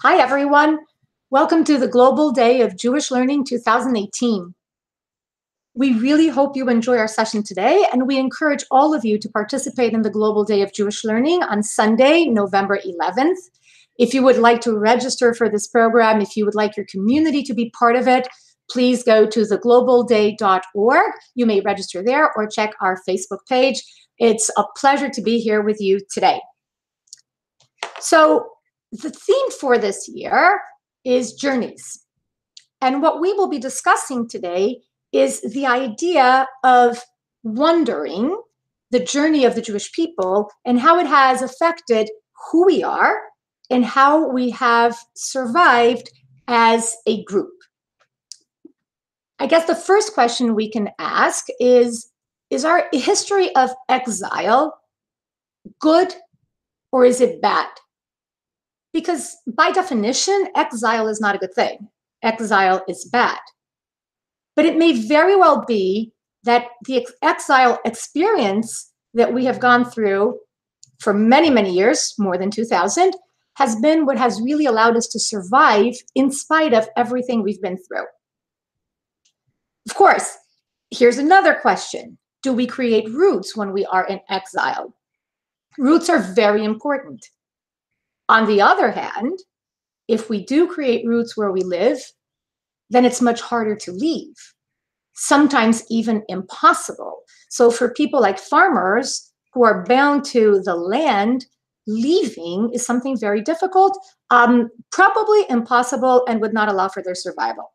Hi, everyone. Welcome to the Global Day of Jewish Learning 2018. We really hope you enjoy our session today, and we encourage all of you to participate in the Global Day of Jewish Learning on Sunday, November 11th. If you would like to register for this program, if you would like your community to be part of it, please go to theglobalday.org. You may register there or check our Facebook page. It's a pleasure to be here with you today. So the theme for this year is journeys. And what we will be discussing today is the idea of wandering, the journey of the Jewish people, and how it has affected who we are and how we have survived as a group. I guess the first question we can ask is our history of exile good or is it bad? Because by definition, exile is not a good thing. Exile is bad. But it may very well be that the exile experience that we have gone through for many, many years, more than 2000, has been what has really allowed us to survive in spite of everything we've been through. Of course, here's another question. Do we create roots when we are in exile? Roots are very important. On the other hand, if we do create roots where we live, then it's much harder to leave, sometimes even impossible. So for people like farmers who are bound to the land, leaving is something very difficult, probably impossible, and would not allow for their survival.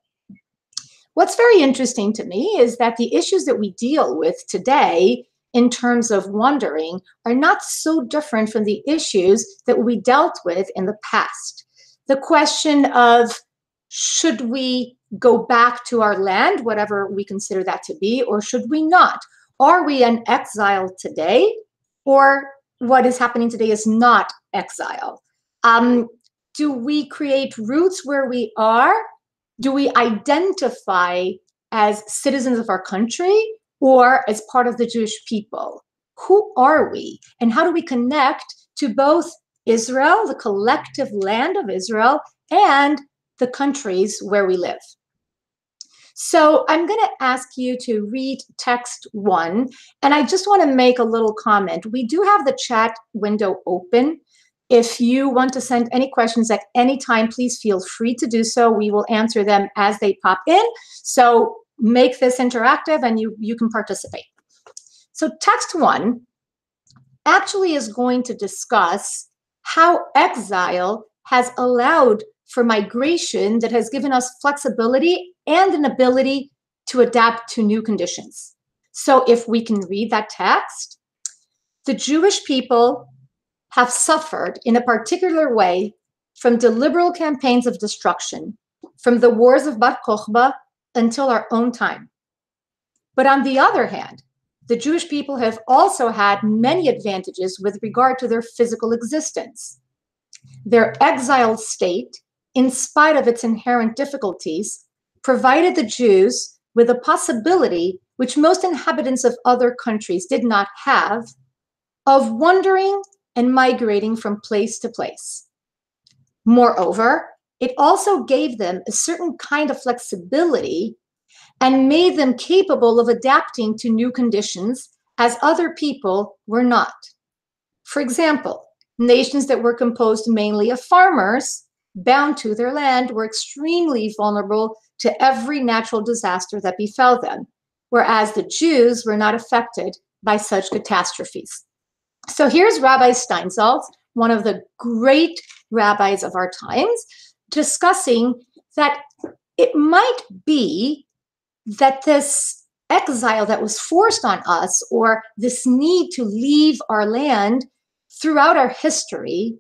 What's very interesting to me is that the issues that we deal with today in terms of wandering are not so different from the issues that we dealt with in the past. The question of should we go back to our land, whatever we consider that to be, or should we not? Are we in exile today, or what is happening today is not exile? Do we create roots where we are? Do we identify as citizens of our country or as part of the Jewish people? Who are we? And how do we connect to both Israel, the collective land of Israel, and the countries where we live? So I'm going to ask you to read text 1, and I just want to make a little comment. We do have the chat window open. If you want to send any questions at any time, please feel free to do so. We will answer them as they pop in. So make this interactive and you can participate. So text 1 actually is going to discuss how exile has allowed for migration that has given us flexibility and an ability to adapt to new conditions. So if we can read that text, the Jewish people have suffered in a particular way from deliberate campaigns of destruction, from the wars of Bar Kokhba until our own time. But on the other hand, the Jewish people have also had many advantages with regard to their physical existence. Their exiled state, in spite of its inherent difficulties, provided the Jews with a possibility which most inhabitants of other countries did not have, of wandering and migrating from place to place. Moreover, it also gave them a certain kind of flexibility and made them capable of adapting to new conditions as other people were not. For example, nations that were composed mainly of farmers, bound to their land, were extremely vulnerable to every natural disaster that befell them, whereas the Jews were not affected by such catastrophes. So here's Rabbi Steinsaltz, one of the great rabbis of our times, discussing that it might be that this exile that was forced on us, or this need to leave our land throughout our history,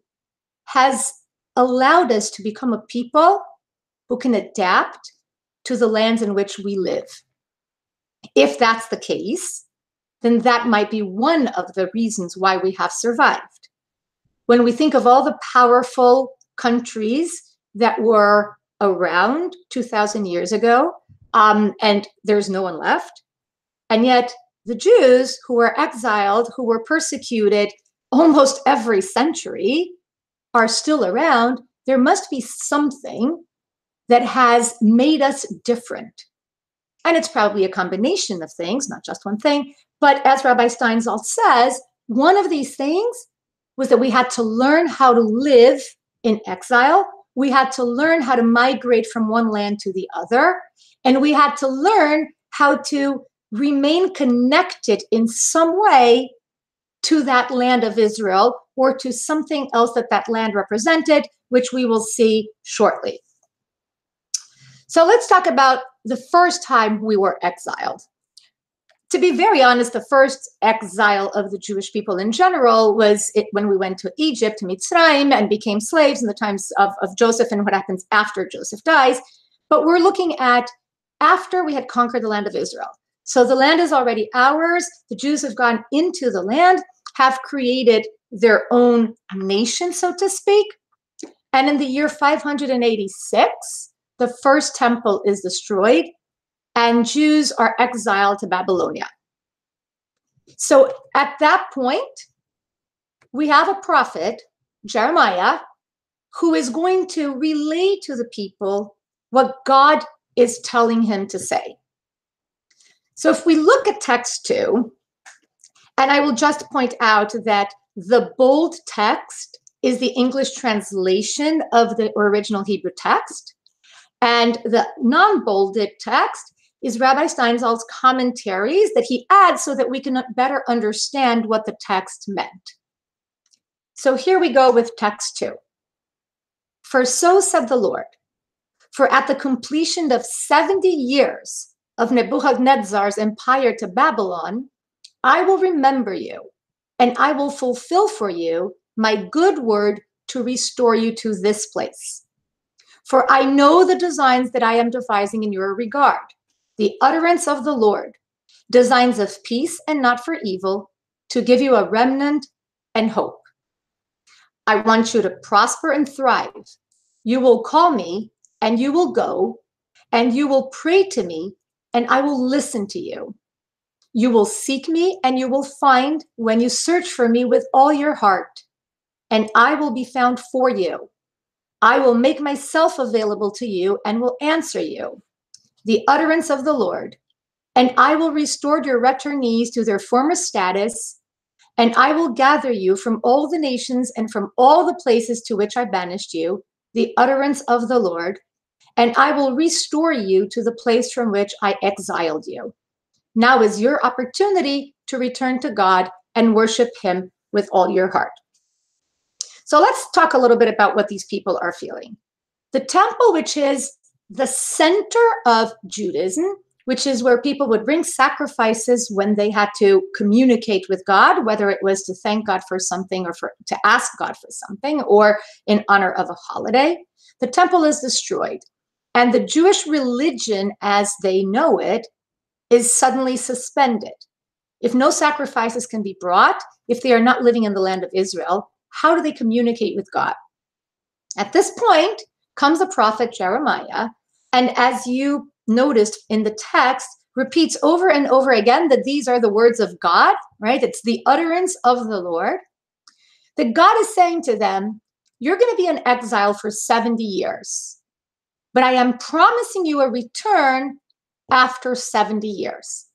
has allowed us to become a people who can adapt to the lands in which we live. If that's the case, then that might be one of the reasons why we have survived. When we think of all the powerful countries that were around 2,000 years ago, and there's no one left, and yet the Jews who were exiled, who were persecuted almost every century are still around, there must be something that has made us different. And it's probably a combination of things, not just one thing. But as Rabbi Steinsaltz says, one of these things was that we had to learn how to live in exile. We had to learn how to migrate from one land to the other. And we had to learn how to remain connected in some way to that land of Israel or to something else that that land represented, which we will see shortly. So let's talk about the first time we were exiled. To be very honest, the first exile of the Jewish people in general was when we went to Egypt, to Mitzrayim, and became slaves in the times of Joseph and what happens after Joseph dies. But we're looking at after we had conquered the land of Israel. So the land is already ours. The Jews have gone into the land, have created their own nation, so to speak. And in the year 586, the first temple is destroyed, and Jews are exiled to Babylonia. So at that point, we have a prophet, Jeremiah, who is going to relay to the people what God is telling him to say. So if we look at text 2, and I will just point out that the bold text is the English translation of the original Hebrew text, and the non-bolded text is Rabbi Steinsaltz's commentaries that he adds so that we can better understand what the text meant. So here we go with text 2. For so said the Lord, for at the completion of 70 years of Nebuchadnezzar's empire to Babylon, I will remember you, and I will fulfill for you my good word to restore you to this place. For I know the designs that I am devising in your regard, the utterance of the Lord, designs of peace and not for evil, to give you a remnant and hope. I want you to prosper and thrive. You will call me, and you will go, and you will pray to me, and I will listen to you. You will seek me, and you will find when you search for me with all your heart, and I will be found for you. I will make myself available to you and will answer you, the utterance of the Lord, and I will restore your returnees to their former status, and I will gather you from all the nations and from all the places to which I banished you, the utterance of the Lord, and I will restore you to the place from which I exiled you. Now is your opportunity to return to God and worship him with all your heart. So let's talk a little bit about what these people are feeling. The temple, which is the center of Judaism, which is where people would bring sacrifices when they had to communicate with God, whether it was to thank God for something or to ask God for something or in honor of a holiday. The temple is destroyed. And the Jewish religion, as they know it, is suddenly suspended. If no sacrifices can be brought, if they are not living in the land of Israel, how do they communicate with God? At this point comes the prophet Jeremiah, and as you noticed in the text, repeats over and over again that these are the words of God, right? It's the utterance of the Lord. That God is saying to them, you're going to be in exile for 70 years, but I am promising you a return after 70 years.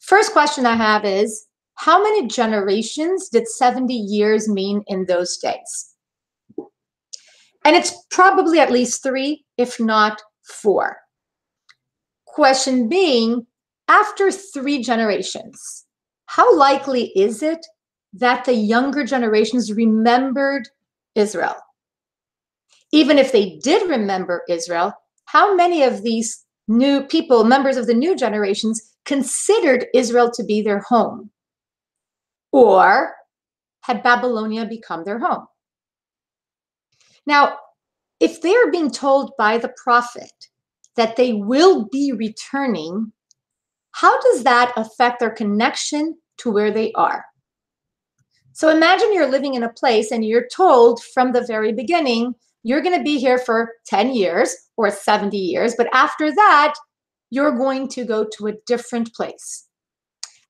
First question I have is, how many generations did 70 years mean in those days? And it's probably at least 3, if not 4. Question being, after 3 generations, how likely is it that the younger generations remembered Israel? Even if they did remember Israel, how many of these new people, members of the new generations, considered Israel to be their home? Or had Babylonia become their home? Now, if they are being told by the prophet that they will be returning, how does that affect their connection to where they are? So imagine you're living in a place and you're told from the very beginning, you're going to be here for 10 years or 70 years, but after that, you're going to go to a different place.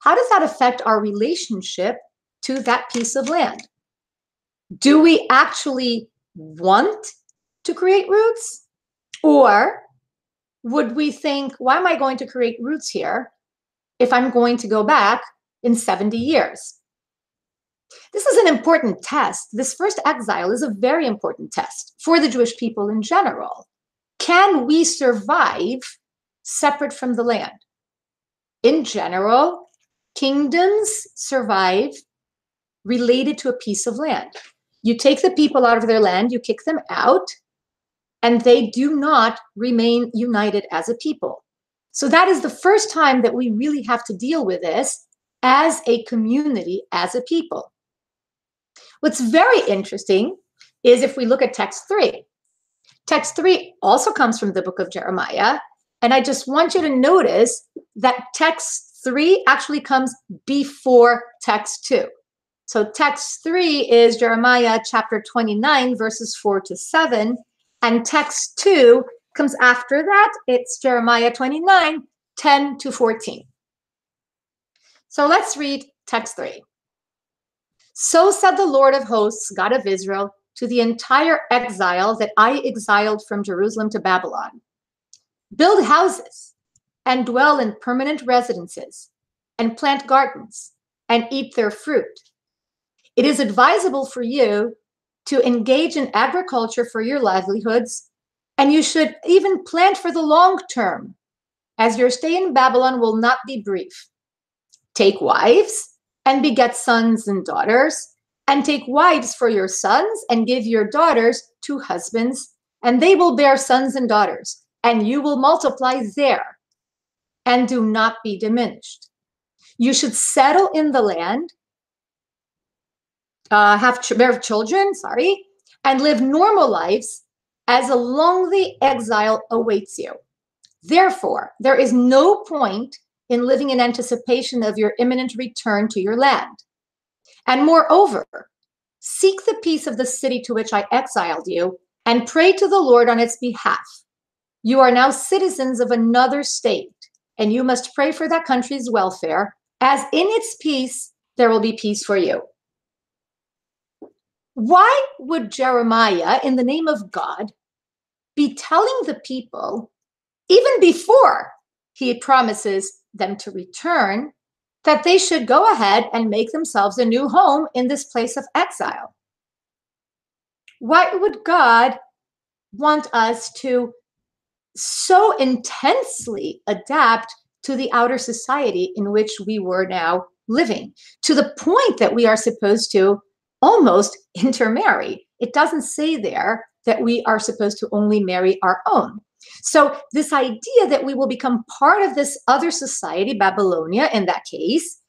How does that affect our relationship to that piece of land. Do we actually want to create roots? Or would we think, why am I going to create roots here if I'm going to go back in 70 years? This is an important test. This first exile is a very important test for the Jewish people in general. Can we survive separate from the land? In general, kingdoms survive related to a piece of land. You take the people out of their land, you kick them out, and they do not remain united as a people. So that is the first time that we really have to deal with this as a community, as a people. What's very interesting is if we look at text 3. Text 3 also comes from the book of Jeremiah, and I just want you to notice that text 3 actually comes before text 2. So text 3 is Jeremiah chapter 29, verses 4 to 7, and text 2 comes after that. It's Jeremiah 29, 10 to 14. So let's read text 3. So said the Lord of hosts, God of Israel, to the entire exile that I exiled from Jerusalem to Babylon. Build houses and dwell in permanent residences and plant gardens and eat their fruit. It is advisable for you to engage in agriculture for your livelihoods, and you should even plant for the long term, as your stay in Babylon will not be brief. Take wives and beget sons and daughters, and take wives for your sons and give your daughters to husbands, and they will bear sons and daughters, and you will multiply there and do not be diminished. You should settle in the land, bear children, and live normal lives as a lonely exile awaits you. Therefore, there is no point in living in anticipation of your imminent return to your land. And moreover, seek the peace of the city to which I exiled you and pray to the Lord on its behalf. You are now citizens of another state, and you must pray for that country's welfare, as in its peace there will be peace for you. Why would Jeremiah, in the name of God, be telling the people, even before he promises them to return, that they should go ahead and make themselves a new home in this place of exile? Why would God want us to so intensely adapt to the outer society in which we were now living, to the point that we are supposed to almost intermarry? It doesn't say there that we are supposed to only marry our own. So this idea that we will become part of this other society, Babylonia in that case,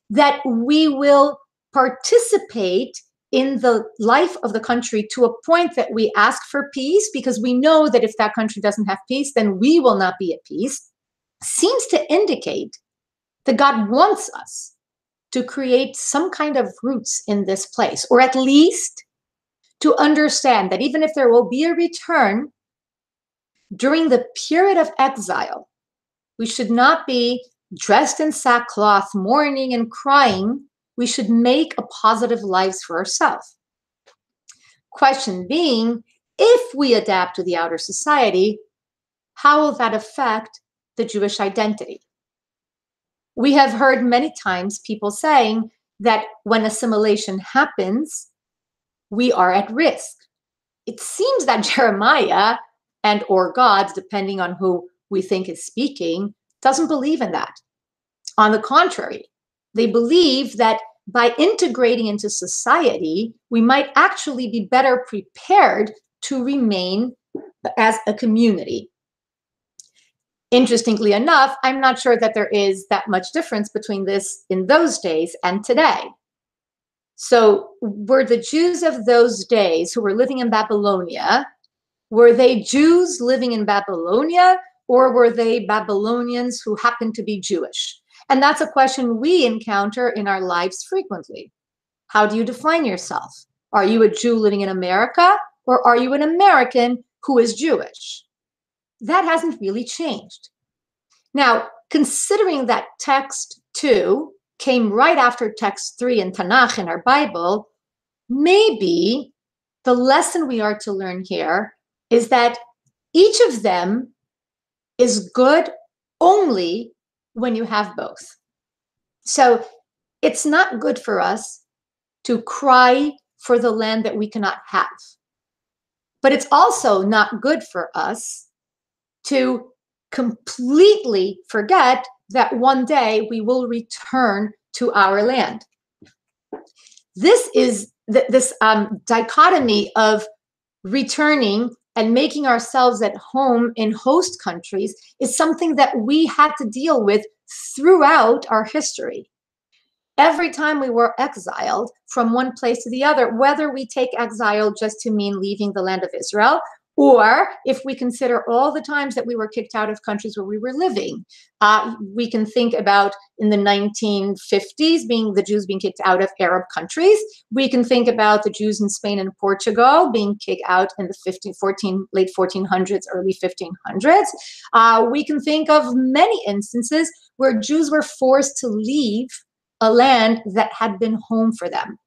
that we will participate in the life of the country to a point that we ask for peace, because we know that if that country doesn't have peace, then we will not be at peace, seems to indicate that God wants us to create some kind of roots in this place, or at least to understand that even if there will be a return during the period of exile, we should not be dressed in sackcloth, mourning and crying. We should make a positive lives for ourselves. Question being, if we adapt to the outer society, how will that affect the Jewish identity? We have heard many times people saying that when assimilation happens, we are at risk. It seems that Jeremiah and or God, depending on who we think is speaking, doesn't believe in that. On the contrary, they believe that by integrating into society, we might actually be better prepared to remain as a community. Interestingly enough, I'm not sure that there is that much difference between this in those days and today. So were the Jews of those days who were living in Babylonia, were they Jews living in Babylonia, or were they Babylonians who happened to be Jewish? And that's a question we encounter in our lives frequently. How do you define yourself? Are you a Jew living in America, or are you an American who is Jewish? That hasn't really changed. Now, considering that text 2 came right after text 3 in Tanakh in our Bible, maybe the lesson we are to learn here is that each of them is good only when you have both. So it's not good for us to cry for the land that we cannot have. But it's also not good for us to completely forget that one day we will return to our land. This is this dichotomy of returning and making ourselves at home in host countries is something that we had to deal with throughout our history. Every time we were exiled from one place to the other, whether we take exile just to mean leaving the land of Israel, or if we consider all the times that we were kicked out of countries where we were living, we can think about in the 1950s, the Jews being kicked out of Arab countries. We can think about the Jews in Spain and Portugal being kicked out in the late 1400s, early 1500s. We can think of many instances where Jews were forced to leave a land that had been home for them.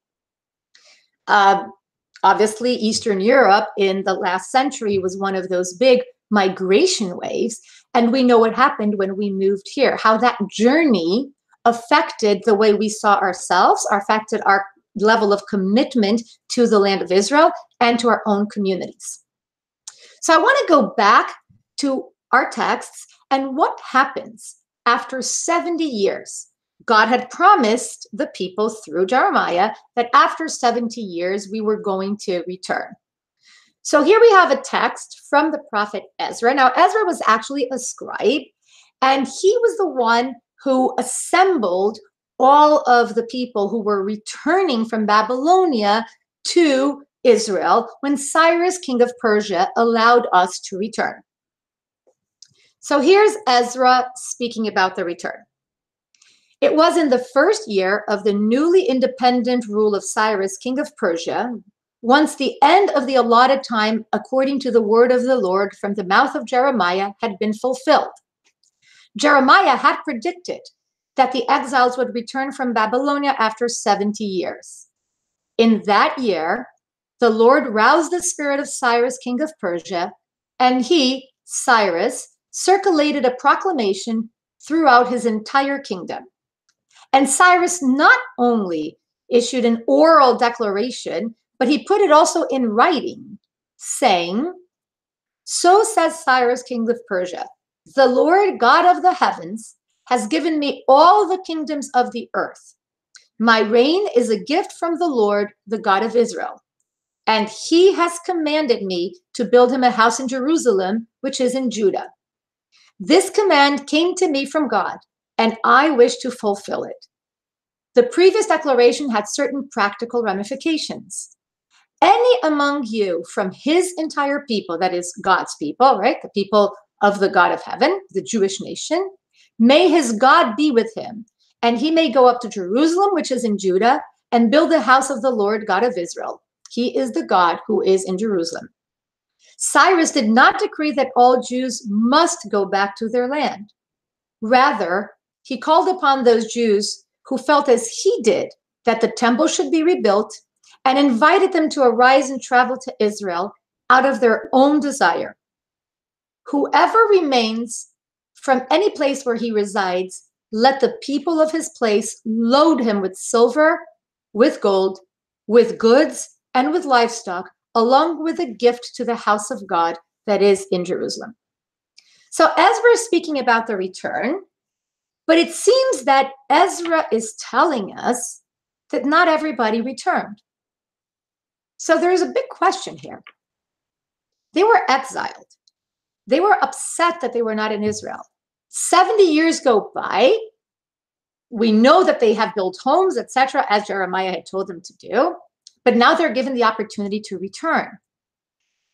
Obviously, Eastern Europe in the last century was one of those big migration waves. And we know what happened when we moved here, how that journey affected the way we saw ourselves, affected our level of commitment to the land of Israel and to our own communities. So I want to go back to our texts and what happens after 70 years. God had promised the people through Jeremiah that after 70 years, we were going to return. So here we have a text from the prophet Ezra. Now, Ezra was actually a scribe, and he was the one who assembled all of the people who were returning from Babylonia to Israel when Cyrus, king of Persia, allowed us to return. So here's Ezra speaking about the return. It was in the first year of the newly independent rule of Cyrus, king of Persia, once the end of the allotted time, according to the word of the Lord from the mouth of Jeremiah, had been fulfilled. Jeremiah had predicted that the exiles would return from Babylonia after 70 years. In that year, the Lord roused the spirit of Cyrus, king of Persia, and he, Cyrus, circulated a proclamation throughout his entire kingdom. And Cyrus not only issued an oral declaration, but he put it also in writing, saying, "So says Cyrus, king of Persia, the Lord God of the heavens has given me all the kingdoms of the earth. My reign is a gift from the Lord, the God of Israel. And he has commanded me to build him a house in Jerusalem, which is in Judah. This command came to me from God, and I wish to fulfill it." The previous declaration had certain practical ramifications. Any among you from his entire people, that is God's people, right? The people of the God of heaven, the Jewish nation, may his God be with him, and he may go up to Jerusalem, which is in Judah, and build the house of the Lord God of Israel. He is the God who is in Jerusalem. Cyrus did not decree that all Jews must go back to their land. Rather, he called upon those Jews who felt as he did that the temple should be rebuilt and invited them to arise and travel to Israel out of their own desire. Whoever remains from any place where he resides, let the people of his place load him with silver, with gold, with goods, and with livestock, along with a gift to the house of God that is in Jerusalem. So Ezra is speaking about the return, but it seems that Ezra is telling us that not everybody returned. So there's a big question here. They were exiled. They were upset that they were not in Israel. 70 years go by. We know that they have built homes, etc., as Jeremiah had told them to do, but now they're given the opportunity to return.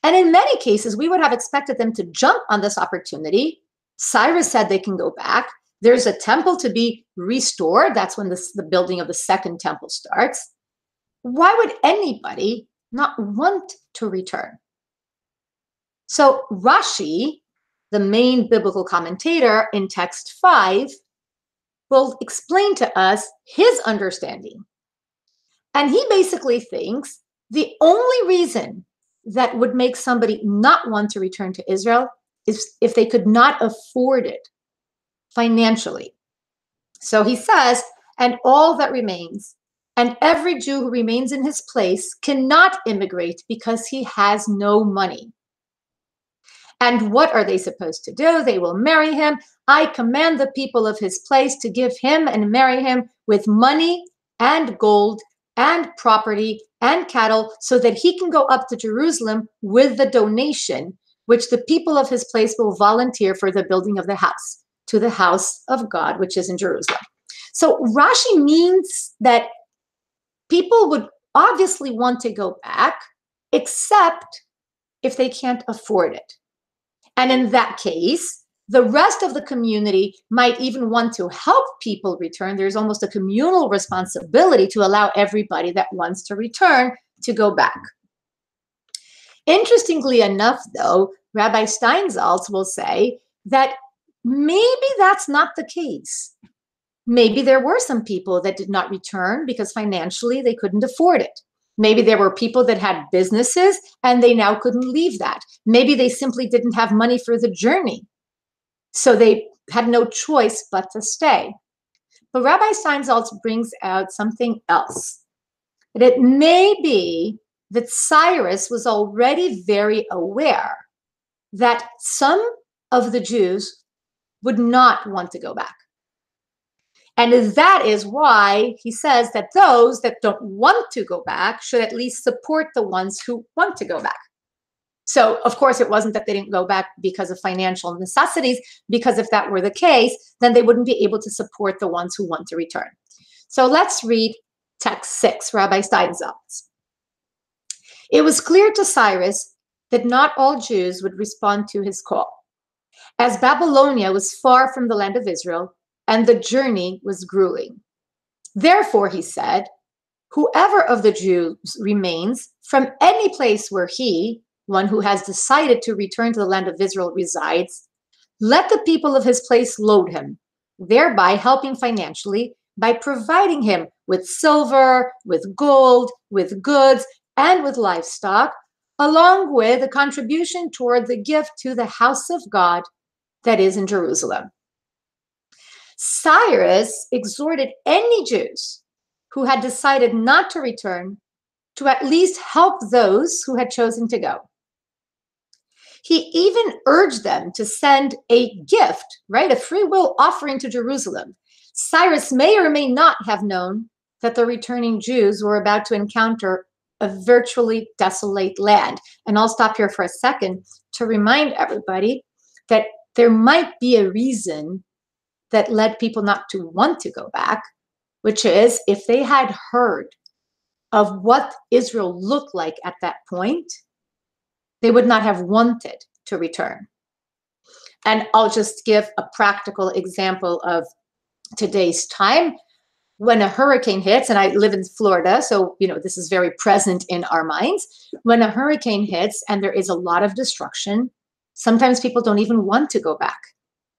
And in many cases, we would have expected them to jump on this opportunity. Cyrus said they can go back. There's a temple to be restored. That's when the building of the second temple starts. Why would anybody not want to return? So Rashi, the main biblical commentator in text 5, will explain to us his understanding. And he basically thinks the only reason that would make somebody not want to return to Israel is if they could not afford it financially. So he says, and all that remains, and every Jew who remains in his place cannot immigrate because he has no money. And what are they supposed to do? They will marry him. I command the people of his place to give him and marry him with money and gold and property and cattle so that he can go up to Jerusalem with the donation, which the people of his place will volunteer for the building of the house, to the house of God, which is in Jerusalem. So Rashi means that people would obviously want to go back, except if they can't afford it. And in that case, the rest of the community might even want to help people return. There's almost a communal responsibility to allow everybody that wants to return to go back. Interestingly enough, though, Rabbi Steinsaltz will say that maybe that's not the case. Maybe there were some people that did not return because financially they couldn't afford it. Maybe there were people that had businesses and they now couldn't leave that. Maybe they simply didn't have money for the journey. So they had no choice but to stay. But Rabbi Steinsaltz brings out something else. That it may be that Cyrus was already very aware that some of the Jews would not want to go back. And that is why he says that those that don't want to go back should at least support the ones who want to go back. So, of course, it wasn't that they didn't go back because of financial necessities, because if that were the case, then they wouldn't be able to support the ones who want to return. So let's read text 6, Rabbi Steinsaltz. It was clear to Cyrus that not all Jews would respond to his call, as Babylonia was far from the land of Israel, and the journey was grueling. Therefore, he said, whoever of the Jews remains from any place where he, one who has decided to return to the land of Israel, resides, let the people of his place load him, thereby helping financially by providing him with silver, with gold, with goods, and with livestock, along with a contribution toward the gift to the house of God that is in Jerusalem. Cyrus exhorted any Jews who had decided not to return to at least help those who had chosen to go. He even urged them to send a gift, right, a free will offering to Jerusalem. Cyrus may or may not have known that the returning Jews were about to encounter a virtually desolate land. And I'll stop here for a second to remind everybody that there might be a reason that led people not to want to go back, which is if they had heard of what Israel looked like at that point, they would not have wanted to return. And I'll just give a practical example of today's time. When a hurricane hits, and I live in Florida, so this is very present in our minds. When a hurricane hits and there is a lot of destruction, sometimes people don't even want to go back,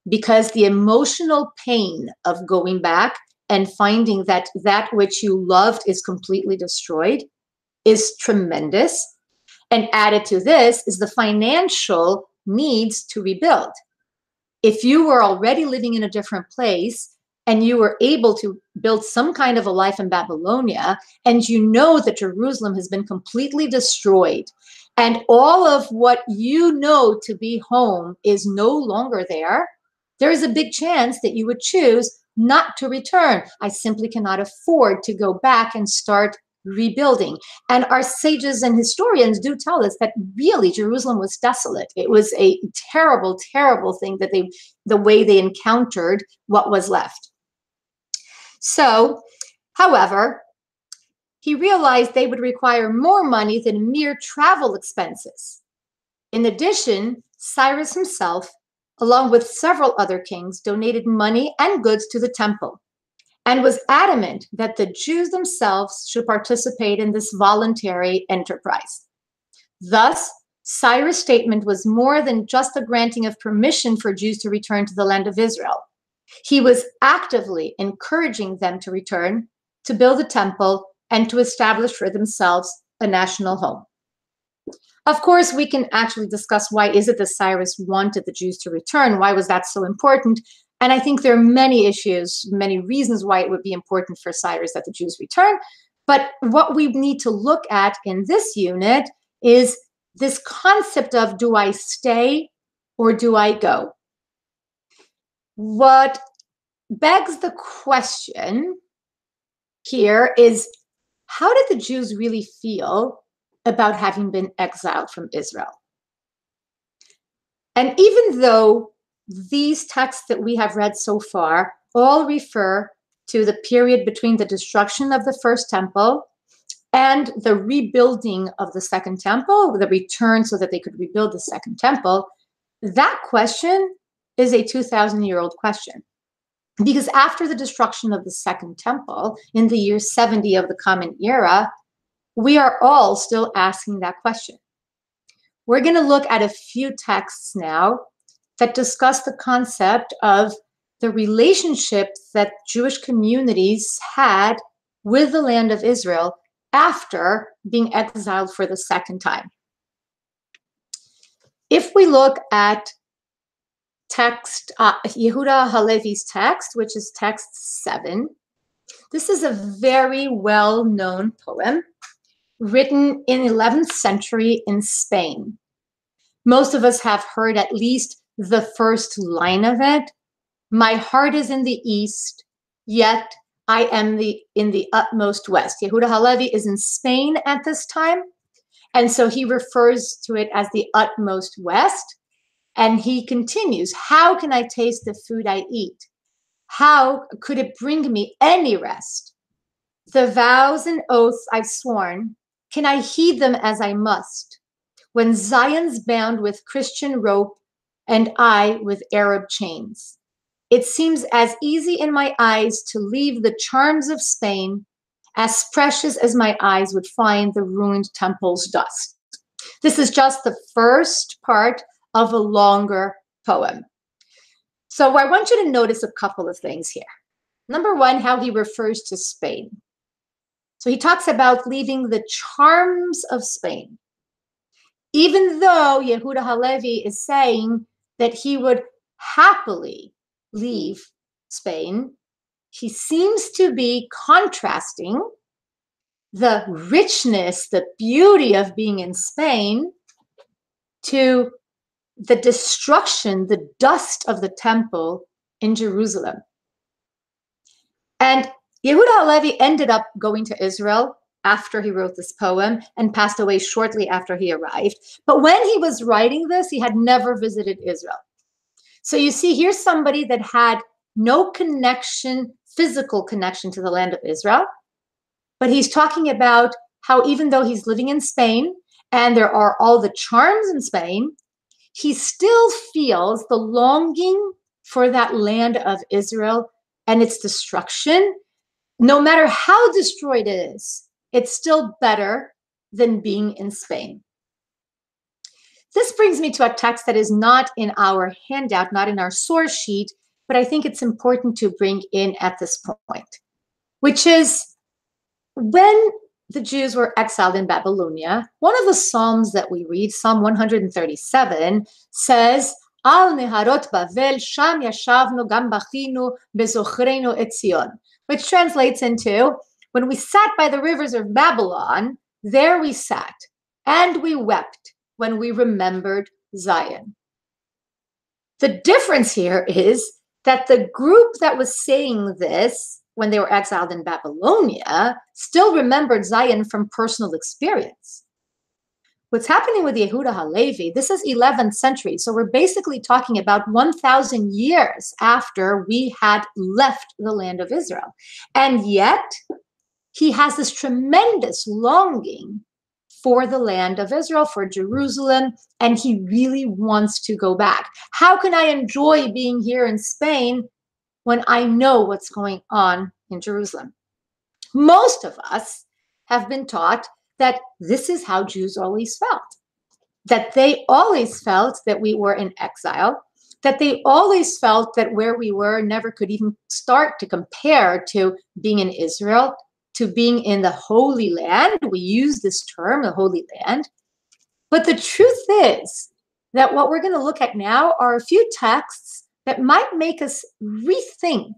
because the emotional pain of going back and finding that that which you loved is completely destroyed is tremendous. And added to this is the financial needs to rebuild. If you were already living in a different place and you were able to build some kind of a life in Babylonia, and you know that Jerusalem has been completely destroyed, and all of what you know to be home is no longer there, there is a big chance that you would choose not to return. I simply cannot afford to go back and start rebuilding. And our sages and historians do tell us that really Jerusalem was desolate. It was a terrible, terrible thing that the way they encountered what was left. So, however, he realized they would require more money than mere travel expenses. In addition, Cyrus himself, along with several other kings, donated money and goods to the temple, and was adamant that the Jews themselves should participate in this voluntary enterprise. Thus, Cyrus' statement was more than just a granting of permission for Jews to return to the land of Israel. He was actively encouraging them to return, to build a temple, and to establish for themselves a national home. Of course, we can actually discuss why is it that Cyrus wanted the Jews to return? Why was that so important? And I think there are many issues, many reasons why it would be important for Cyrus that the Jews return. But what we need to look at in this unit is this concept of, do I stay or do I go? What begs the question here is, how did the Jews really feel about having been exiled from Israel? And even though these texts that we have read so far all refer to the period between the destruction of the first temple and the rebuilding of the second temple, the return so that they could rebuild the second temple, that question is a 2,000-year-old question. Because after the destruction of the second temple in the year 70 of the Common Era, we are all still asking that question. We're going to look at a few texts now that discuss the concept of the relationship that Jewish communities had with the land of Israel after being exiled for the second time. If we look at text, Yehuda Halevi's text, which is text 7, this is a very well-known poem written in 11th century in Spain. Most of us have heard at least the first line of it. My heart is in the east, yet I am in the utmost west. Yehuda Halevi is in Spain at this time, and so he refers to it as the utmost west. And he continues, how can I taste the food I eat? How could it bring me any rest? The vows and oaths I've sworn, can I heed them as I must? When Zion's bound with Christian rope and I with Arab chains. It seems as easy in my eyes to leave the charms of Spain, as precious as my eyes would find the ruined temple's dust. This is just the first part of a longer poem. So I want you to notice a couple of things here. Number one, how he refers to Spain. So he talks about leaving the charms of Spain. Even though Yehuda Halevi is saying that he would happily leave Spain, he seems to be contrasting the richness, the beauty of being in Spain to the destruction, the dust of the temple in Jerusalem. And Yehuda Halevi ended up going to Israel after he wrote this poem and passed away shortly after he arrived. But when he was writing this, he had never visited Israel. So you see, here's somebody that had no connection, physical connection to the land of Israel. But he's talking about how even though he's living in Spain and there are all the charms in Spain, he still feels the longing for that land of Israel and its destruction. No matter how destroyed it is, it's still better than being in Spain. This brings me to a text that is not in our handout, not in our source sheet, but I think it's important to bring in at this point, which is when the Jews were exiled in Babylonia, one of the Psalms that we read, Psalm 137, says, Al neharot Bavel sham yashavnu gam bachinu bezochrenu et Zion, which translates into, when we sat by the rivers of Babylon, there we sat, and we wept when we remembered Zion. The difference here is that the group that was saying this when they were exiled in Babylonia still remembered Zion from personal experience. What's happening with Yehuda Halevi, this is 11th century, so we're basically talking about 1,000 years after we had left the land of Israel. And yet, he has this tremendous longing for the land of Israel, for Jerusalem, and he really wants to go back. How can I enjoy being here in Spain when I know what's going on in Jerusalem? Most of us have been taught that this is how Jews always felt, that they always felt that we were in exile, that they always felt that where we were never could even start to compare to being in Israel, to being in the Holy Land. We use this term, the Holy Land. But the truth is that what we're going to look at now are a few texts that might make us rethink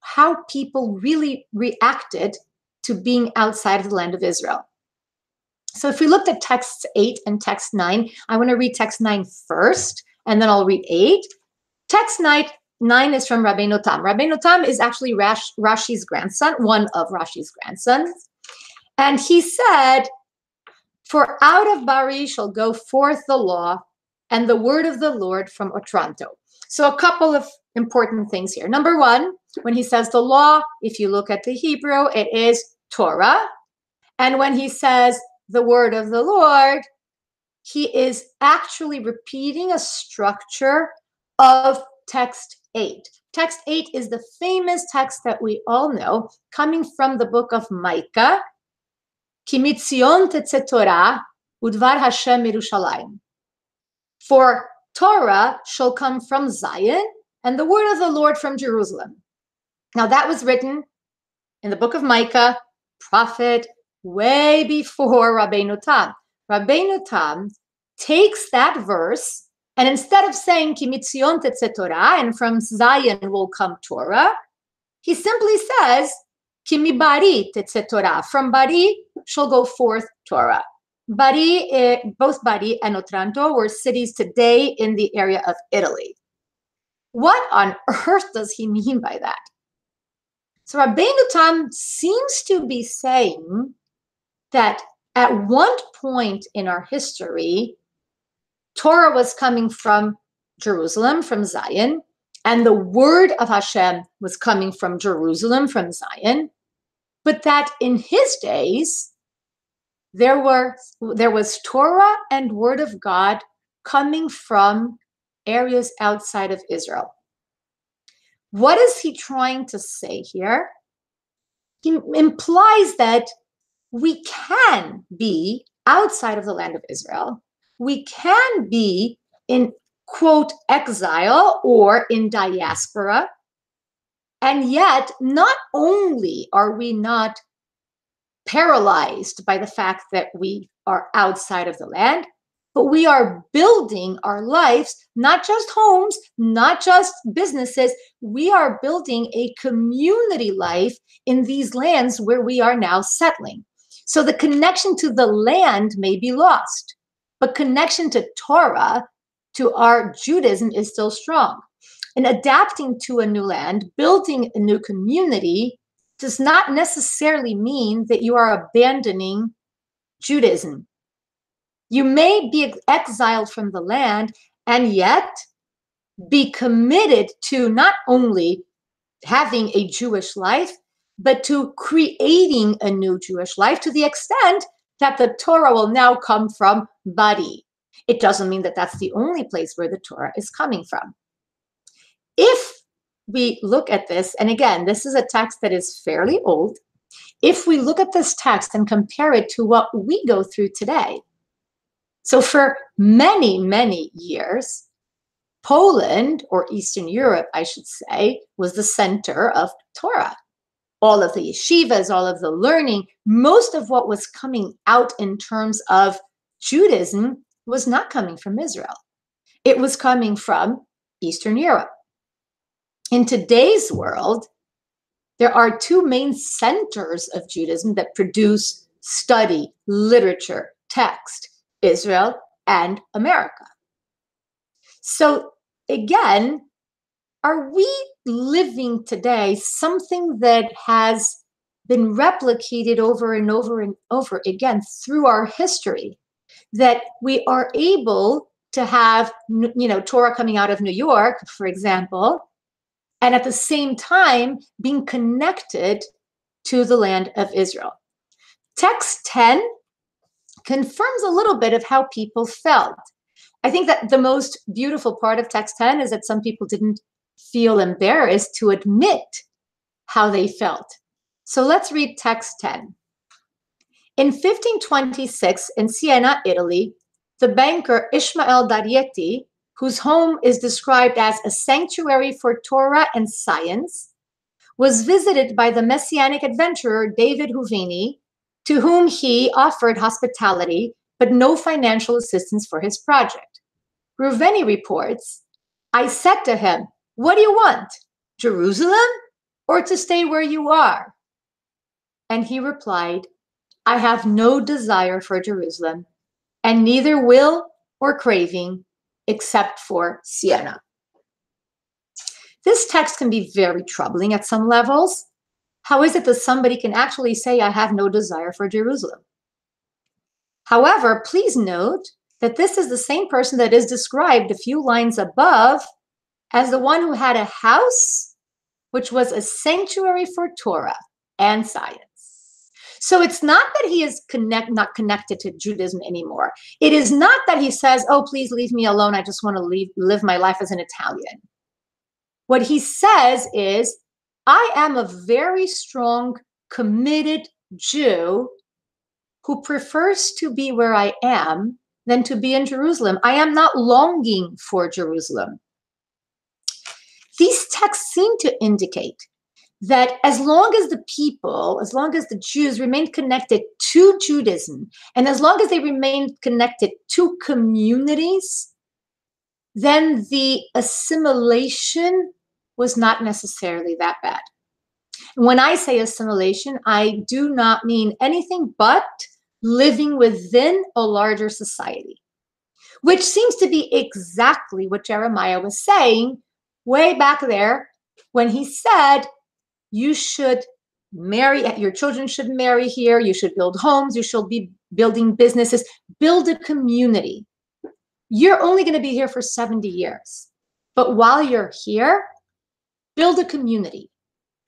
how people really reacted to being outside of the land of Israel. So if we looked at text 8 and text 9, I want to read text 9 first, and then I'll read 8. Text 9 is from Rabbeinu Tam. Rabbeinu Tam is actually Rashi's grandson, one of Rashi's grandsons. And he said, "For out of Bari shall go forth the law and the word of the Lord from Otranto." So a couple of important things here. Number one, when he says the law, if you look at the Hebrew, it is Torah. And when he says the word of the Lord, he is actually repeating a structure of text 8. Text 8 is the famous text that we all know, coming from the book of Micah. Ki mitzion tetzeh Torah udvar Hashem Yerushalayim. For Torah shall come from Zion, and the word of the Lord from Jerusalem. Now that was written in the book of Micah, prophet, way before Rabbeinu Tam. Rabbeinu Tam takes that verse, and instead of saying Ki mitzion tetzeh Torah, and from Zion will come Torah, he simply says Ki mi Bari tetzeh Torah. From Bari shall go forth Torah. Bari, both Bari and Otranto were cities today in the area of Italy. What on earth does he mean by that? So Rabbeinu Tam seems to be saying that at one point in our history, Torah was coming from Jerusalem, from Zion, and the word of Hashem was coming from Jerusalem, from Zion, but that in his days, there was Torah and word of God coming from areas outside of Israel. What is he trying to say here? He implies that we can be outside of the land of Israel. We can be in, quote, exile or in diaspora. And yet, not only are we not paralyzed by the fact that we are outside of the land, but we are building our lives, not just homes, not just businesses. We are building a community life in these lands where we are now settling. So the connection to the land may be lost, but connection to Torah, to our Judaism, is still strong. And adapting to a new land, building a new community, does not necessarily mean that you are abandoning Judaism. You may be exiled from the land and yet be committed to not only having a Jewish life, but to creating a new Jewish life, to the extent that the Torah will now come from Bari. It doesn't mean that that's the only place where the Torah is coming from. If we look at this, and again, this is a text that is fairly old. If we look at this text and compare it to what we go through today, so for many, many years, Poland, or Eastern Europe, I should say, was the center of Torah. All of the yeshivas, all of the learning, most of what was coming out in terms of Judaism was not coming from Israel. It was coming from Eastern Europe. In today's world, there are two main centers of Judaism that produce study, literature, text: Israel and America. So again, are we living today something that has been replicated over and over and over again through our history, that we are able to have, Torah coming out of New York, for example, and at the same time being connected to the land of Israel? Text 10 confirms a little bit of how people felt. I think that the most beautiful part of text 10 is that some people didn't feel embarrassed to admit how they felt. So let's read text 10. In 1526, in Siena, Italy, the banker Ismael Darietti whose home is described as a sanctuary for Torah and science, was visited by the messianic adventurer David Houvini, to whom he offered hospitality, but no financial assistance for his project. Reuveni reports, "I said to him, 'What do you want? Jerusalem or to stay where you are?' And he replied, 'I have no desire for Jerusalem, and neither will or craving except for Siena.'" This text can be very troubling at some levels. How is it that somebody can actually say, "I have no desire for Jerusalem"? However, please note that this is the same person that is described a few lines above as the one who had a house, which was a sanctuary for Torah and science. So it's not that he is not connected to Judaism anymore. It is not that he says, "Oh, please leave me alone. I just want to live my life as an Italian." What he says is, "I am a very strong, committed Jew who prefers to be where I am than to be in Jerusalem. I am not longing for Jerusalem." These texts seem to indicate that as long as the people, as long as the Jews remained connected to Judaism, and as long as they remained connected to communities, then the assimilation was not necessarily that bad. When I say assimilation, I do not mean anything but living within a larger society, which seems to be exactly what Jeremiah was saying way back there when he said, you should marry, your children should marry here, you should build homes, you should be building businesses, build a community. You're only going to be here for 70 years. But while you're here, build a community,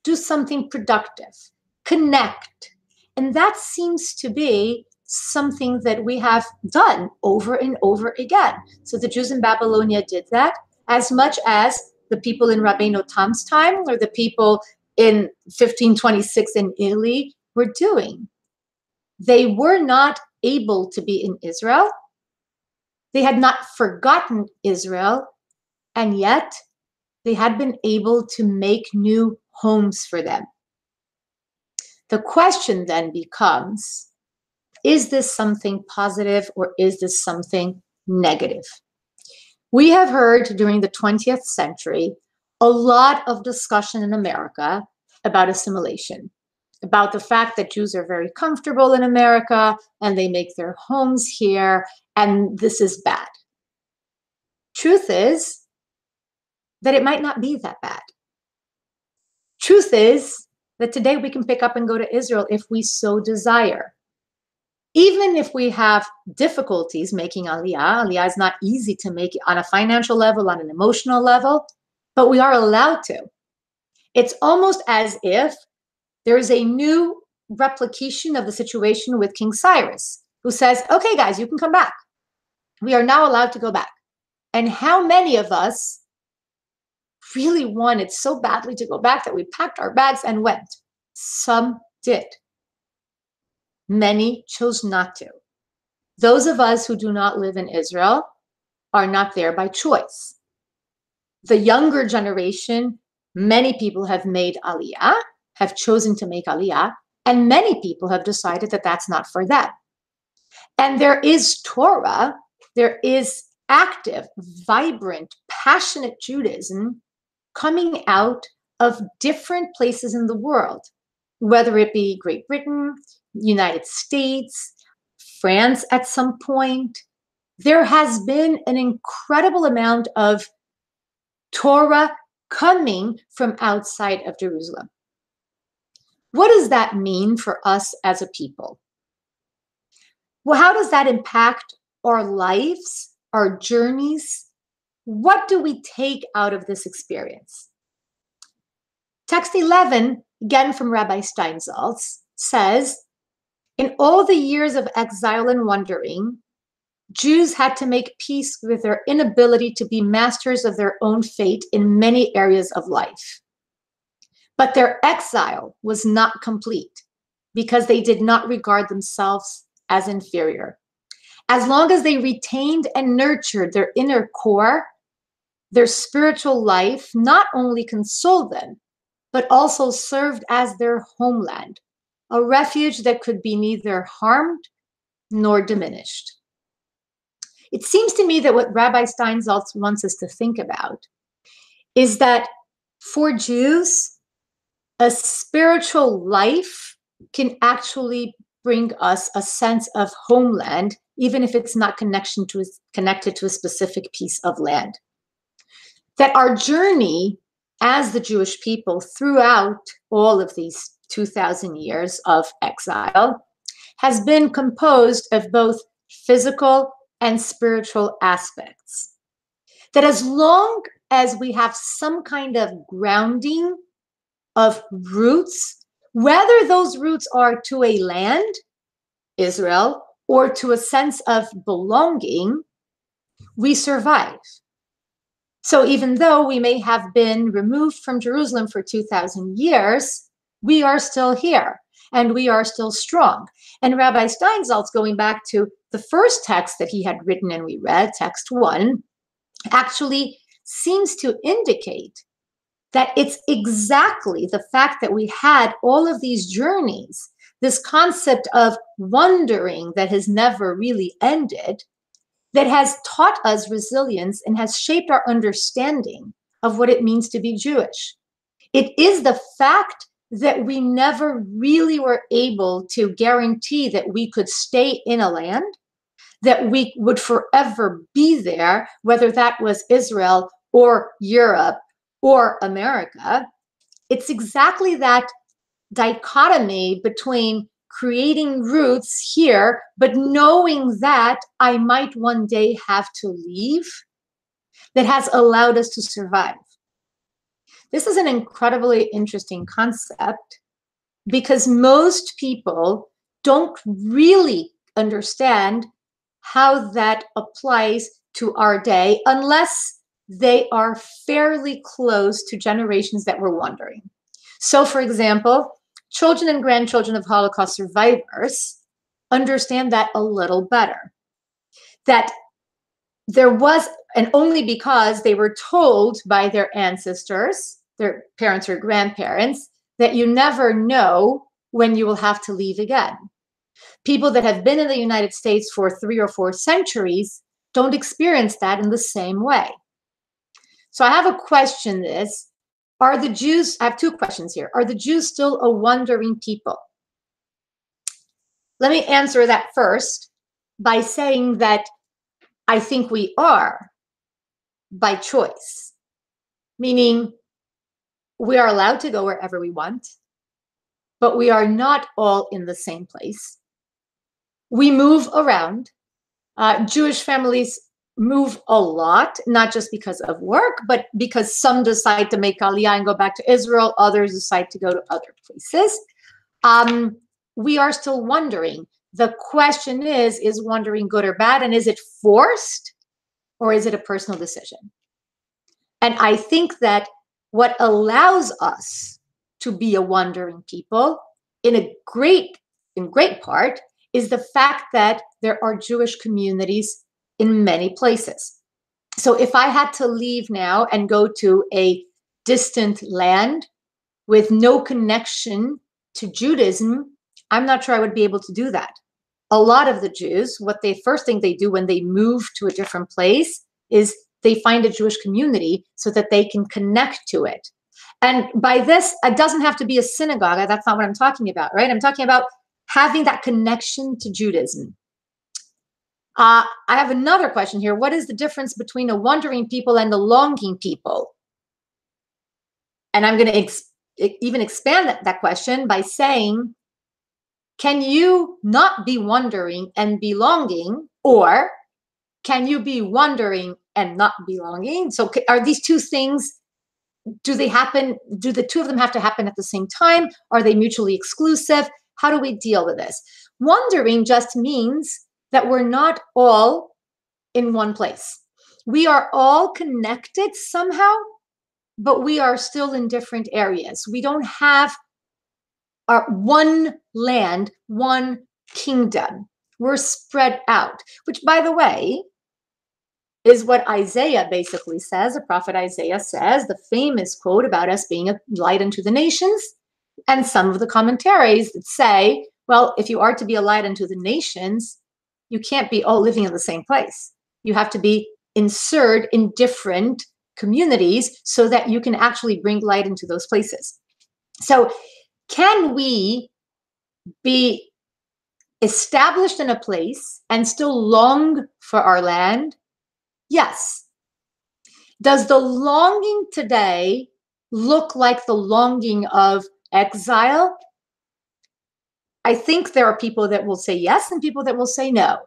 do something productive, connect. And that seems to be something that we have done over and over again. So the Jews in Babylonia did that as much as the people in Rabbeinu Tam's time or the people in 1526 in Italy were doing. They were not able to be in Israel. They had not forgotten Israel, and yet they had been able to make new homes for them. The question then becomes, is this something positive or is this something negative? We have heard during the 20th century a lot of discussion in America about assimilation, about the fact that Jews are very comfortable in America and they make their homes here, and this is bad. Truth is that it might not be that bad. Truth is that today we can pick up and go to Israel if we so desire. Even if we have difficulties making Aliyah is not easy to make on a financial level, on an emotional level, but we are allowed to. It's almost as if there is a new replication of the situation with King Cyrus, who says, okay, guys, you can come back. We are now allowed to go back. And how many of us really wanted so badly to go back that we packed our bags and went? Some did. Many chose not to. Those of us who do not live in Israel are not there by choice. The younger generation, many people have made Aliyah, have chosen to make Aliyah, and many people have decided that that's not for them. And there is Torah, there is active, vibrant, passionate Judaism coming out of different places in the world, whether it be Great Britain, United States, France at some point. There has been an incredible amount of Torah coming from outside of Jerusalem. What does that mean for us as a people? Well, how does that impact our lives, our journeys? What do we take out of this experience? Text 11, again from Rabbi Steinsaltz, says, in all the years of exile and wandering, Jews had to make peace with their inability to be masters of their own fate in many areas of life. But their exile was not complete because they did not regard themselves as inferior. As long as they retained and nurtured their inner core, Their spiritual life not only consoled them, but also served as their homeland, a refuge that could be neither harmed nor diminished. It seems to me that what Rabbi Steinsaltz wants us to think about is that for Jews, a spiritual life can actually bring us a sense of homeland, even if it's not connected to a specific piece of land. That our journey as the Jewish people throughout all of these 2,000 years of exile has been composed of both physical and spiritual aspects. That as long as we have some kind of grounding of roots, whether those roots are to a land, Israel, or to a sense of belonging, we survive. So even though we may have been removed from Jerusalem for 2,000 years, we are still here and we are still strong. And Rabbi Steinsaltz, going back to the first text that he had written and we read, text 1, actually seems to indicate that it's exactly the fact that we had all of these journeys, this concept of wandering that has never really ended, that has taught us resilience and has shaped our understanding of what it means to be Jewish. It is the fact that we never really were able to guarantee that we could stay in a land, that we would forever be there, whether that was Israel or Europe or America. It's exactly that dichotomy between creating roots here, but knowing that I might one day have to leave, that has allowed us to survive. This is an incredibly interesting concept because most people don't really understand how that applies to our day unless they are fairly close to generations that were wandering. So, for example, children and grandchildren of Holocaust survivors understand that a little better. That there was, and only because they were told by their ancestors, their parents or grandparents, that you never know when you will have to leave again. People that have been in the United States for 3 or 4 centuries don't experience that in the same way. So I have a question this. Are the Jews, I have 2 questions here. Are the Jews still a wandering people? Let me answer that first by saying that I think we are by choice, meaning we are allowed to go wherever we want, but we are not all in the same place. We move around. Jewish families move a lot, not just because of work, but because some decide to make Aliyah and go back to Israel, others decide to go to other places. We are still wondering. The question is wandering good or bad? And is it forced or is it a personal decision? And I think that what allows us to be a wandering people in great part is the fact that there are Jewish communities in many places. So if I had to leave now and go to a distant land with no connection to Judaism, I'm not sure I would be able to do that. A lot of the Jews, first thing they do when they move to a different place is they find a Jewish community so that they can connect to it. And by this, it doesn't have to be a synagogue. That's not what I'm talking about, right? I'm talking about having that connection to Judaism. I have another question here. What is the difference between a wandering people and a longing people? And I'm going to even expand that question by saying, can you not be wandering and be longing, or can you be wandering and not belonging? So are these 2 things, do they happen? Do the 2 of them have to happen at the same time? Are they mutually exclusive? How do we deal with this? Wandering just means that we're not all in one place. We are all connected somehow, but we are still in different areas. We don't have our one land, one kingdom. We're spread out, which, by the way, is what Isaiah basically says. The prophet Isaiah says, the famous quote about us being a light unto the nations, and some of the commentaries that say, well, if you are to be a light unto the nations, you can't be all living in the same place. You have to be inserted in different communities so that you can actually bring light into those places. So can we be established in a place and still long for our land? Yes. Does the longing today look like the longing of exile? I think there are people that will say yes and people that will say no.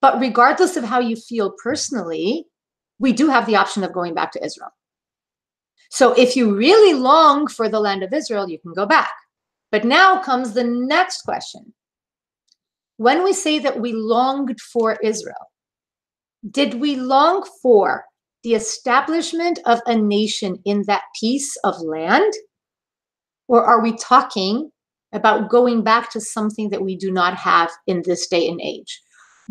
But regardless of how you feel personally, we do have the option of going back to Israel. So if you really long for the land of Israel, you can go back. But now comes the next question. When we say that we longed for Israel, did we long for the establishment of a nation in that piece of land? Or are we talking about going back to something that we do not have in this day and age?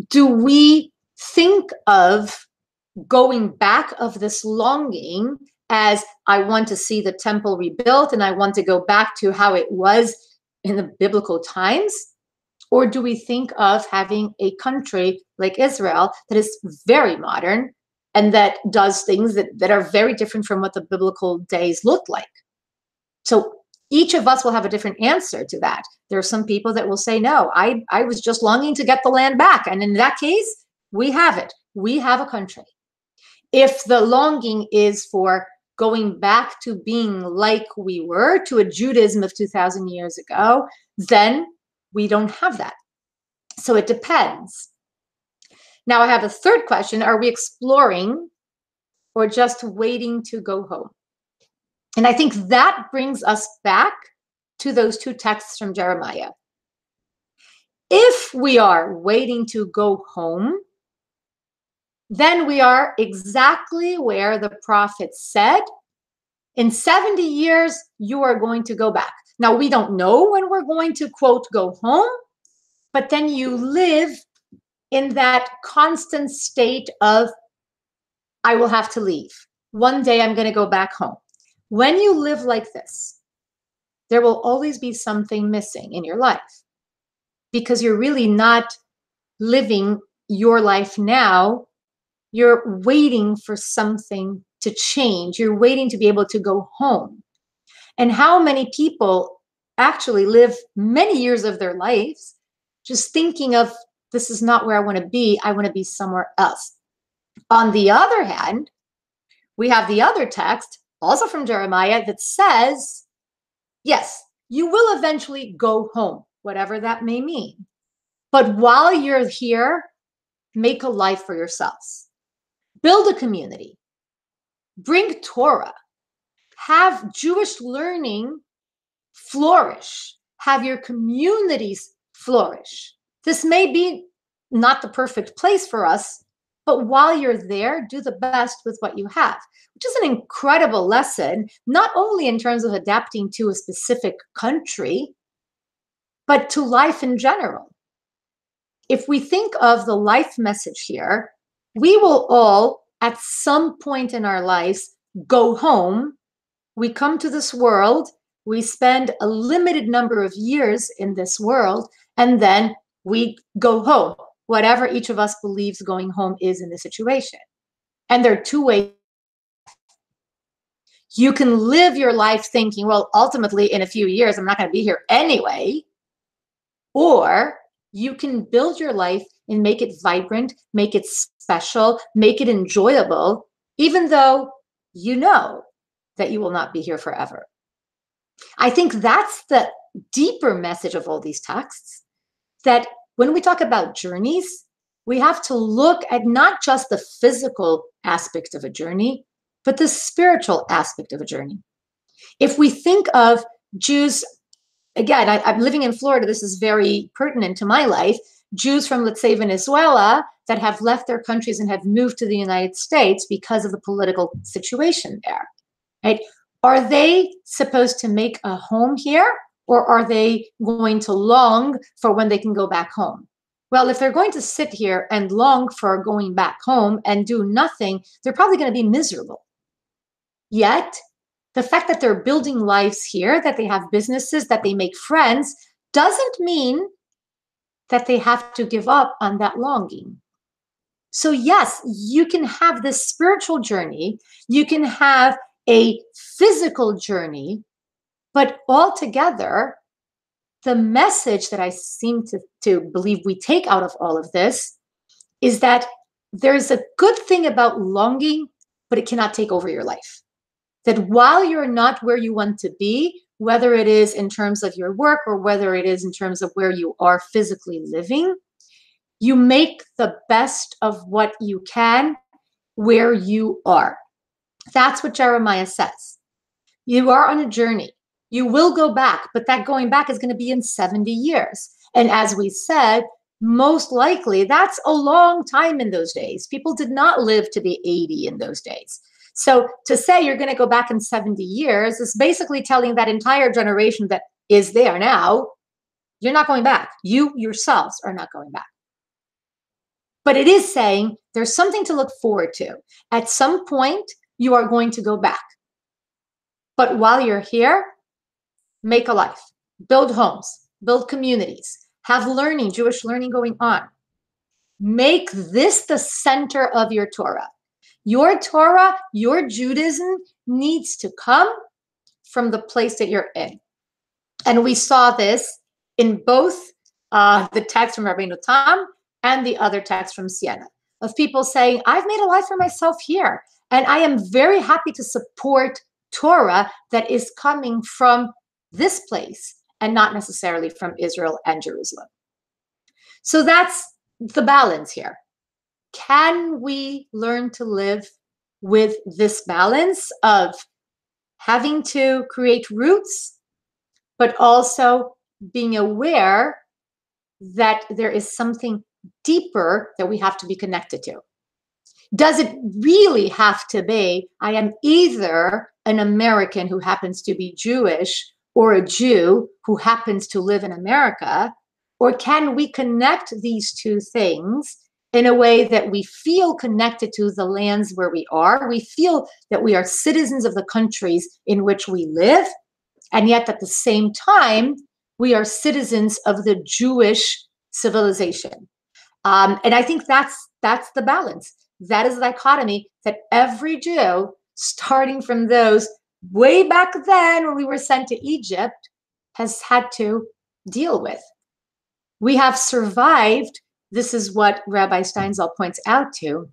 Do we think of going back of this longing as I want to see the temple rebuilt and I want to go back to how it was in the biblical times? Or do we think of having a country like Israel that is very modern and that does things that are very different from what the biblical days looked like? So each of us will have a different answer to that. There are some people that will say, no, I was just longing to get the land back. And in that case, we have it. We have a country. If the longing is for going back to being like we were, to a Judaism of 2,000 years ago, then we don't have that. So it depends. Now I have a third question. Are we exploring or just waiting to go home? And I think that brings us back to those two texts from Jeremiah. If we are waiting to go home, then we are exactly where the prophet said, in 70 years, you are going to go back. Now, we don't know when we're going to, quote, go home, but then you live in that constant state of, I will have to leave. One day I'm going to go back home. When you live like this, there will always be something missing in your life because you're really not living your life now. You're waiting for something to change. You're waiting to be able to go home. And how many people actually live many years of their lives just thinking of, this is not where I want to be. I want to be somewhere else. On the other hand, we have the other text, also from Jeremiah, that says, yes, you will eventually go home, whatever that may mean. But while you're here, make a life for yourselves. Build a community. Bring Torah. Have Jewish learning flourish. Have your communities flourish. This may be not the perfect place for us, but while you're there, do the best with what you have, which is an incredible lesson, not only in terms of adapting to a specific country, but to life in general. If we think of the life message here, we will all, at some point in our lives, go home. We come to this world, we spend a limited number of years in this world, and then we go home, whatever each of us believes going home is in the situation. And there are two ways. You can live your life thinking, well, ultimately in a few years, I'm not going to be here anyway. Or you can build your life and make it vibrant, make it special, make it enjoyable, even though you know that you will not be here forever. I think that's the deeper message of all these texts, that when we talk about journeys, we have to look at not just the physical aspect of a journey, but the spiritual aspect of a journey. If we think of Jews, again, I'm living in Florida, this is very pertinent to my life, Jews from, let's say, Venezuela that have left their countries and have moved to the United States because of the political situation there, right? Are they supposed to make a home here, or are they going to long for when they can go back home? Well, if they're going to sit here and long for going back home and do nothing, they're probably going to be miserable. Yet, the fact that they're building lives here, that they have businesses, that they make friends, doesn't mean that they have to give up on that longing. So yes, you can have this spiritual journey, you can have a physical journey, but altogether, the message that I seem to believe we take out of all of this is that there's a good thing about longing, but it cannot take over your life. That while you're not where you want to be, whether it is in terms of your work or whether it is in terms of where you are physically living, you make the best of what you can where you are. That's what Jeremiah says. You are on a journey. You will go back, but that going back is going to be in 70 years. And as we said, most likely that's a long time in those days. People did not live to be 80 in those days. So to say you're going to go back in 70 years is basically telling that entire generation that is there now, you're not going back. You yourselves are not going back. But it is saying there's something to look forward to. At some point, you are going to go back. But while you're here, make a life, build homes, build communities, have learning, Jewish learning going on. Make this the center of your Torah. Your Torah, your Judaism needs to come from the place that you're in. And we saw this in both the text from Rabbeinu Tam and the other text from Siena, of people saying, I've made a life for myself here, and I am very happy to support Torah that is coming from this place and not necessarily from Israel and Jerusalem. So that's the balance here. Can we learn to live with this balance of having to create roots, but also being aware that there is something deeper that we have to be connected to? Does it really have to be, I am either an American who happens to be Jewish or a Jew who happens to live in America? Or can we connect these two things in a way that we feel connected to the lands where we are? We feel that we are citizens of the countries in which we live, and yet at the same time, we are citizens of the Jewish civilization. And I think that's the balance. That is the dichotomy that every Jew, starting from those way back then when we were sent to Egypt, has had to deal with. We have survived. This is what Rabbi Steinsaltz points out to.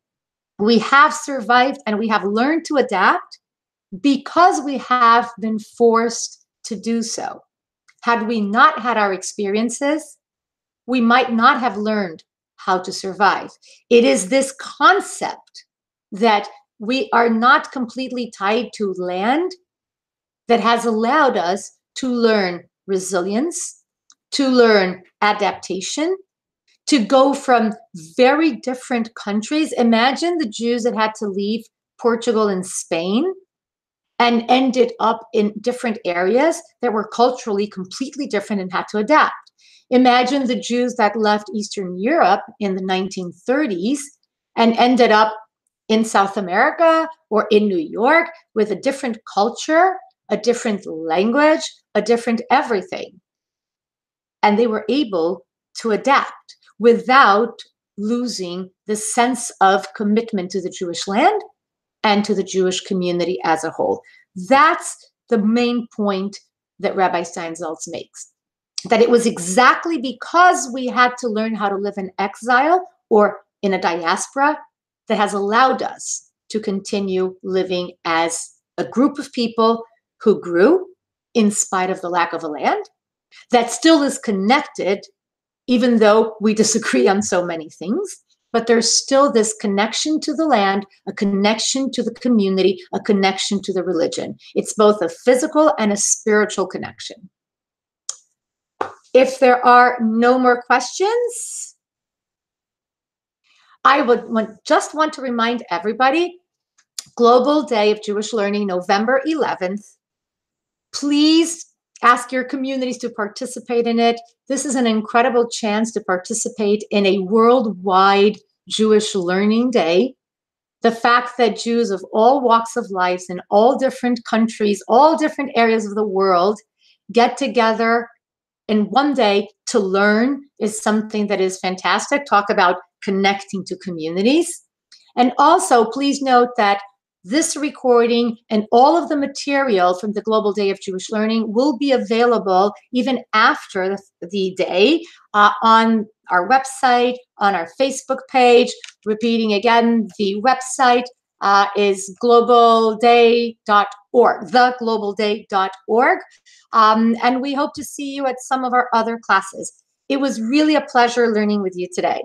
We have survived and we have learned to adapt because we have been forced to do so. Had we not had our experiences, we might not have learned how to survive. It is this concept that we are not completely tied to land that has allowed us to learn resilience, to learn adaptation, to go from very different countries. Imagine the Jews that had to leave Portugal and Spain and ended up in different areas that were culturally completely different and had to adapt. Imagine the Jews that left Eastern Europe in the 1930s and ended up in South America or in New York with a different culture, a different language, a different everything. And they were able to adapt without losing the sense of commitment to the Jewish land and to the Jewish community as a whole. That's the main point that Rabbi Steinsaltz makes. That it was exactly because we had to learn how to live in exile or in a diaspora that has allowed us to continue living as a group of people who grew in spite of the lack of a land, that still is connected, even though we disagree on so many things, but there's still this connection to the land, a connection to the community, a connection to the religion. It's both a physical and a spiritual connection. If there are no more questions, I would just want to remind everybody, Global Day of Jewish Learning, November 11th. Please, Ask your communities to participate in it. This is an incredible chance to participate in a worldwide Jewish Learning Day. The fact that Jews of all walks of life in all different countries, all different areas of the world get together in one day to learn is something that is fantastic. Talk about connecting to communities. And also, please note that this recording and all of the material from the Global Day of Jewish Learning will be available even after the day on our website, on our Facebook page. Repeating again, the website is globalday.org, theglobalday.org. And we hope to see you at some of our other classes. It was really a pleasure learning with you today.